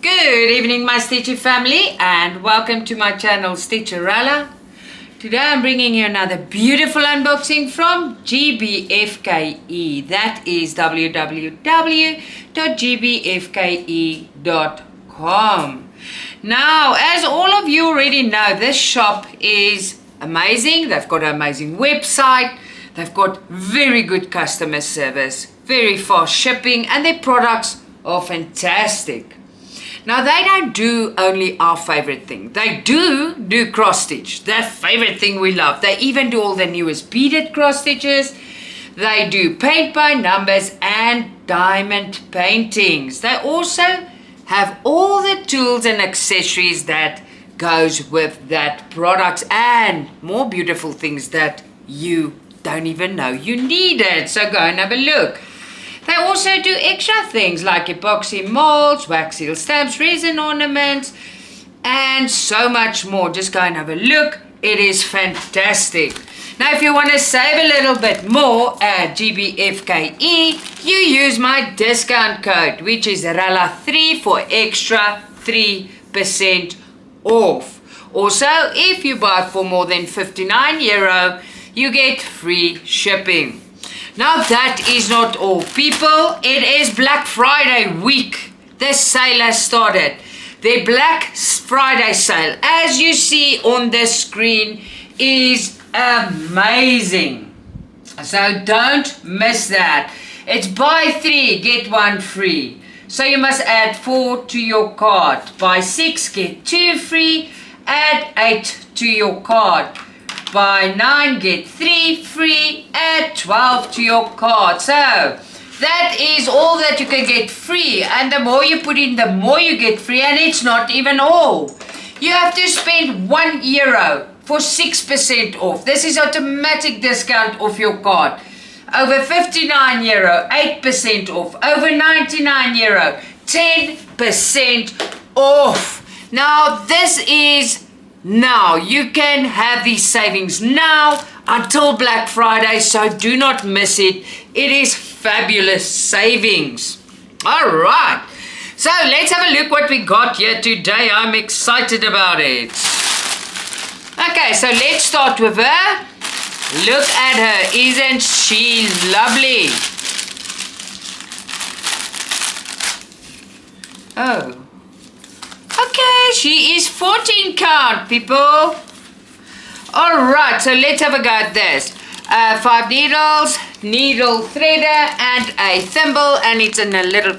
Good evening my Stitchy family and welcome to my channel Stitcha-Rella. Today I'm bringing you another beautiful unboxing from Gbfke. That is www.gbfke.com. Now, as all of you already know, this shop is amazing. They've got an amazing website. They've got very good customer service, very fast shipping, and their products are fantastic. Now, they don't do only our favorite thing. They do cross stitch, the favorite thing we love. They even do all the newest beaded cross stitches. They do paint by numbers and diamond paintings. They also have all the tools and accessories that goes with that products and more beautiful things that you don't even know you needed. So go and have a look. They also do extra things like epoxy molds, wax seal stamps, resin ornaments, and so much more. Just go and have a look. It is fantastic. Now, if you want to save a little bit more at Gbfke, you use my discount code, which is Rella3 for extra 3% off. Also, if you buy for more than €59, you get free shipping. Now that is not all, people. It is Black Friday week. The sale has started. The Black Friday sale, as you see on the screen, is amazing. So don't miss that. It's buy 3, get 1 free. So you must add 4 to your cart. Buy 6, get 2 free. Add 8 to your cart. Buy 9, get 3 free, add 12 to your cart. So that is all that you can get free, and the more you put in, the more you get free, and it's not even all. You have to spend €1 for 6% off. This is automatic discount off your cart. Over €59, 8% off. Over €99, 10% off. Now this is now, you can have these savings now until Black Friday, so do not miss it. It is fabulous savings. All right, so let's have a look what we got here today. I'm excited about it. Okay, so let's start with her. Look at her. Isn't she lovely? Oh. Okay, she is 14 count, people. Alright, so let's have a go at this. 5 needles, needle threader, and a thimble, and it's in a little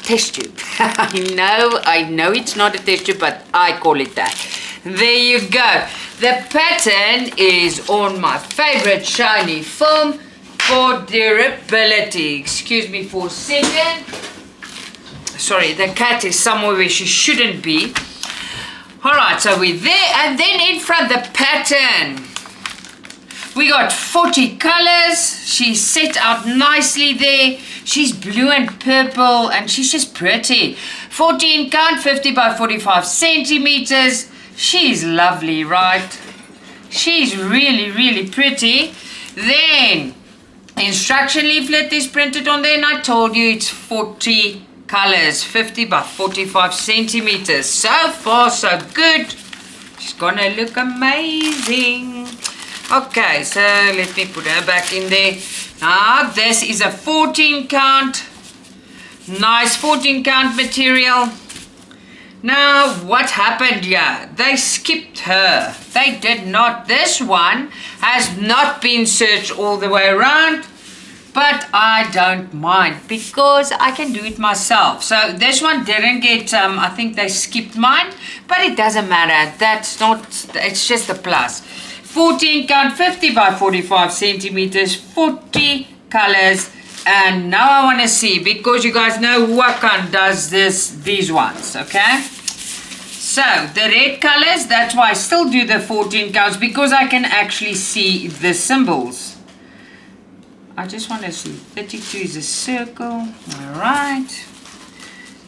test tube. I know it's not a test tube, but I call it that. There you go. The pattern is on my favorite shiny foam for durability. Excuse me for a second. Sorry, the cat is somewhere where she shouldn't be. Alright, so we're there, and then in front the pattern. We got 40 colors. She's set out nicely there. She's blue and purple, and she's just pretty. 14 count, 50 by 45 centimeters. She's lovely, right? She's really, really pretty. Then, instruction leaflet is printed on there, and I told you it's 40 colors, 50 by 45 centimeters. So far, so good. She's gonna look amazing. Okay, so let me put her back in there. Now, this is a 14 count. Nice 14 count material. Now, what happened here? They skipped her. They did not. This one has not been searched all the way around. But I don't mind because I can do it myself. So this one didn't get, I think they skipped mine, but it doesn't matter. That's not, it's just a plus. 14 count, 50 by 45 centimeters, 40 colors. And now I want to see, because you guys know Wakan does these ones, okay? So the red colors, that's why I still do the 14 counts, because I can actually see the symbols. I just want to see. 32 is a circle. All right.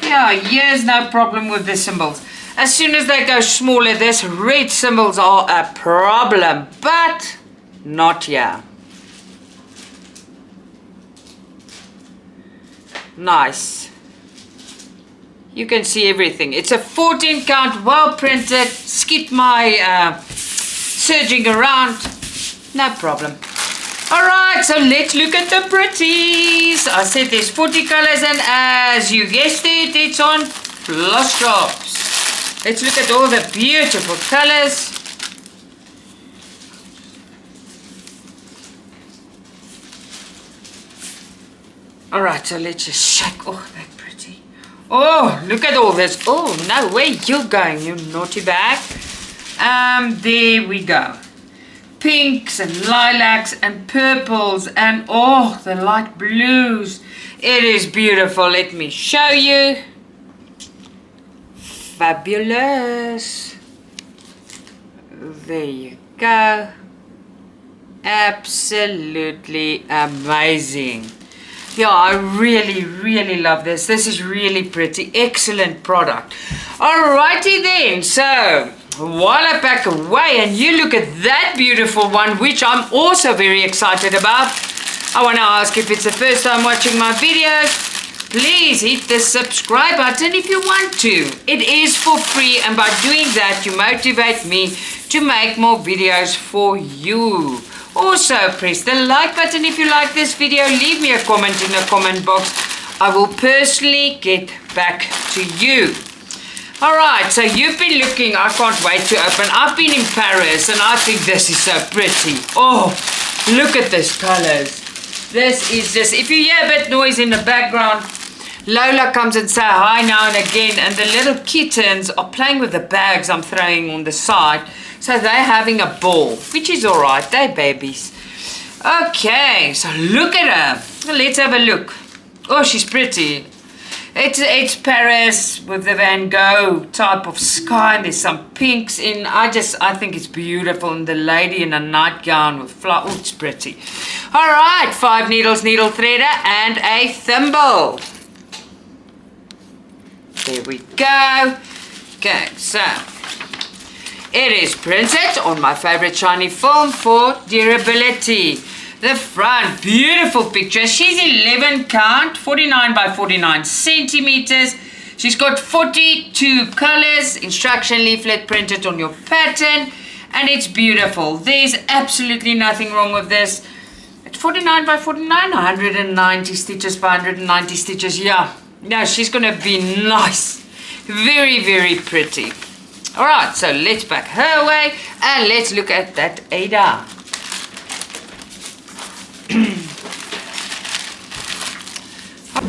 Yeah, here's no problem with the symbols. As soon as they go smaller, this red symbols are a problem. But not here. Nice. You can see everything. It's a 14 count, well printed. Skip my surging around. No problem. Alright, so let's look at the pretties. I said there's 40 colors, and as you guessed it, it's on Floss Drops. Let's look at all the beautiful colors. Alright, so let's just shake. Oh, that's pretty. Oh, look at all this. Oh, no, where you going, you naughty bag? There we go. Pinks and lilacs and purples and oh, the light blues. It is beautiful. Let me show you. Fabulous. There you go. Absolutely amazing. Yeah, I really love this. This is really pretty. Excellent product. Alrighty then. So, while I pack away and you look at that beautiful one, which I'm also very excited about, I want to ask, if it's the first time watching my videos, please hit the subscribe button if you want to. It is for free, and by doing that, you motivate me to make more videos for you. Also, press the like button if you like this video. Leave me a comment in the comment box. I will personally get back to you. Alright, so you've been looking. I can't wait to open. I've been in Paris and I think this is so pretty. Oh, look at this colors. This is just, if you hear a bit noise in the background, Lola comes and say hi now and again, and the little kittens are playing with the bags I'm throwing on the side. So they're having a ball, which is alright, they're babies. Okay, so look at her. Let's have a look. Oh, she's pretty. It's Paris with the Van Gogh type of sky. There's some pinks in. I think it's beautiful. And the lady in a nightgown with flowers. Oh, it's pretty. Alright, 5 needles, needle threader, and a thimble. There we go. Okay, so it is printed on my favorite shiny foam for durability. The front, beautiful picture. She's 11 count, 49 by 49 centimeters. She's got 42 colors, instruction leaflet printed on your pattern, and it's beautiful. There's absolutely nothing wrong with this. It's 49 by 49, 190 stitches by 190 stitches. Yeah, she's gonna be nice. Very pretty. Alright, so let's pack her away and let's look at that Ada.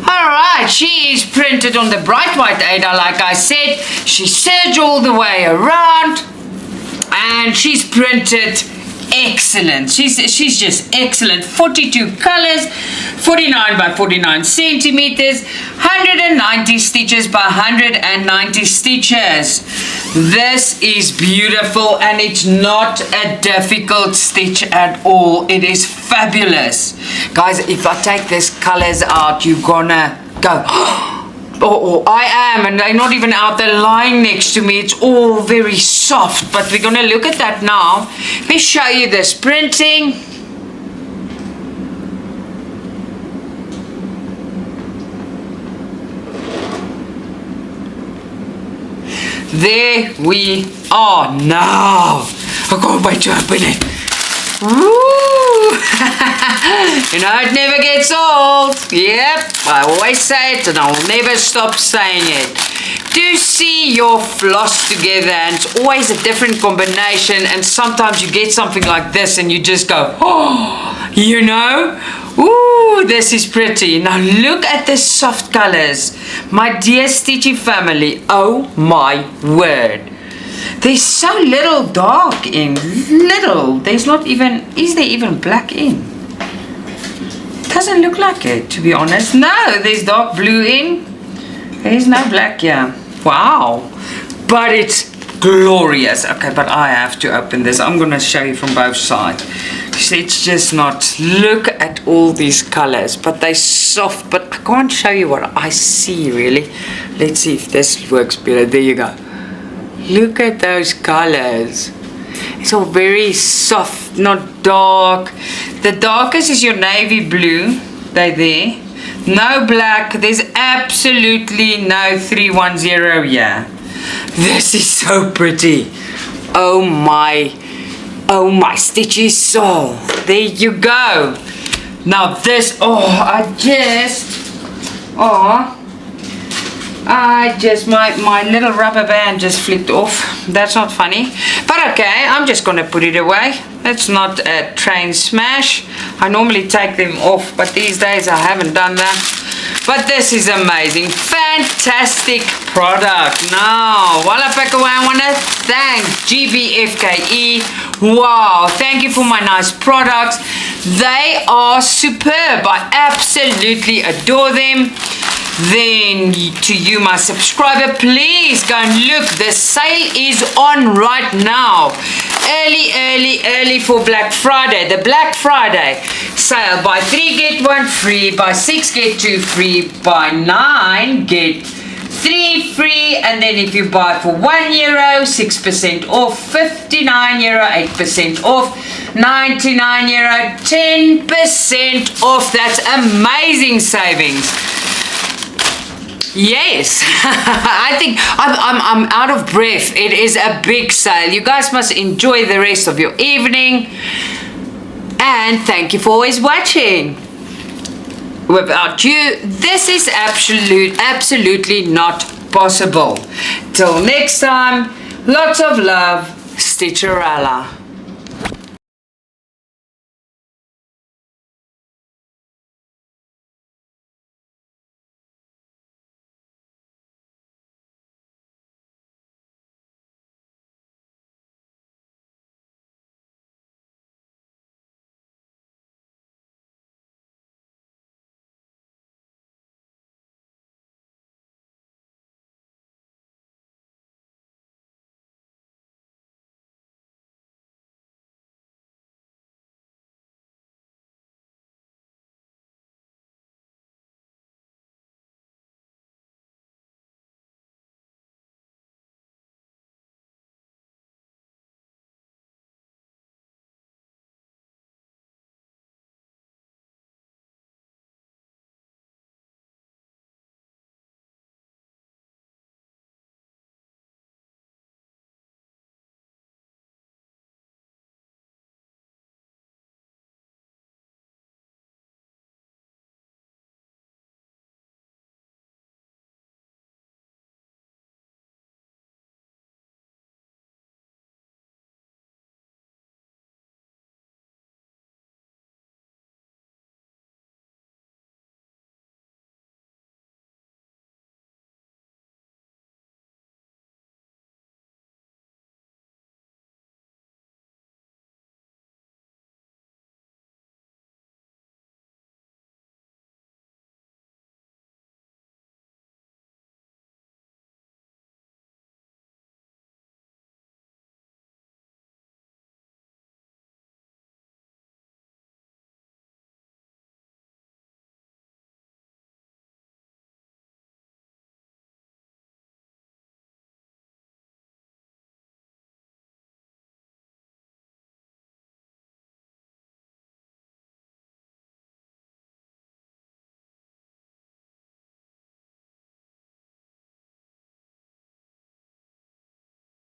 Alright, she is printed on the bright white Ada, like I said. She serged all the way around and she's printed excellent. She's just excellent. 42 colors, 49 by 49 centimeters, 190 stitches by 190 stitches. This is beautiful and it's not a difficult stitch at all. It is fabulous. Guys, if I take these colors out, you're gonna go, oh, I am, and they're not even out, they're lying next to me. It's all very soft, but we're gonna look at that now. Let me show you this printing. There we are now. I can't wait to open it. Woo! You know, it never gets old. Yep, I always say it and I'll never stop saying it. To see your floss together, and it's always a different combination, and sometimes you get something like this and you just go, oh, you know. Ooh, this is pretty. Now look at the soft colors. My dear Stitchy family, oh my word. There's so little dark in. Little. There's not even, is there even black in? Doesn't look like it, to be honest. No, there's dark blue in. There's no black here. Wow. But it's glorious. Okay, but I have to open this. I'm going to show you from both sides. It's just not, look at all these colors, but they're soft, but I can't show you what I see really. Let's see if this works better. There you go. Look at those colors. It's all very soft, not dark. The darkest is your navy blue. They're there. No black. There's absolutely no 310 here. This is so pretty. Oh my Stitchy soul. There you go. Now this, my little rubber band just flipped off. That's not funny. But okay, I'm just gonna put it away. It's not a train smash. I normally take them off, but these days I haven't done that. But this is amazing. Fantastic product. Now, while I pack away, I want to thank Gbfke. Wow, thank you for my nice products. They are superb. I absolutely adore them. Then to you, my subscriber, please go and look. The sale is on right now. Early for Black Friday. The Black Friday sale. Buy 3 get 1 free. Buy 6 get 2 free. Buy 9 get 3 free. And then if you buy for €1, 6% off. €59, 8% off. €99, 10% off. That's amazing savings. Yes, I think I'm out of breath. It is a big sale. You guys must enjoy the rest of your evening. And thank you for always watching. Without you, this is absolutely not possible. Till next time, lots of love, Stitcha-Rella.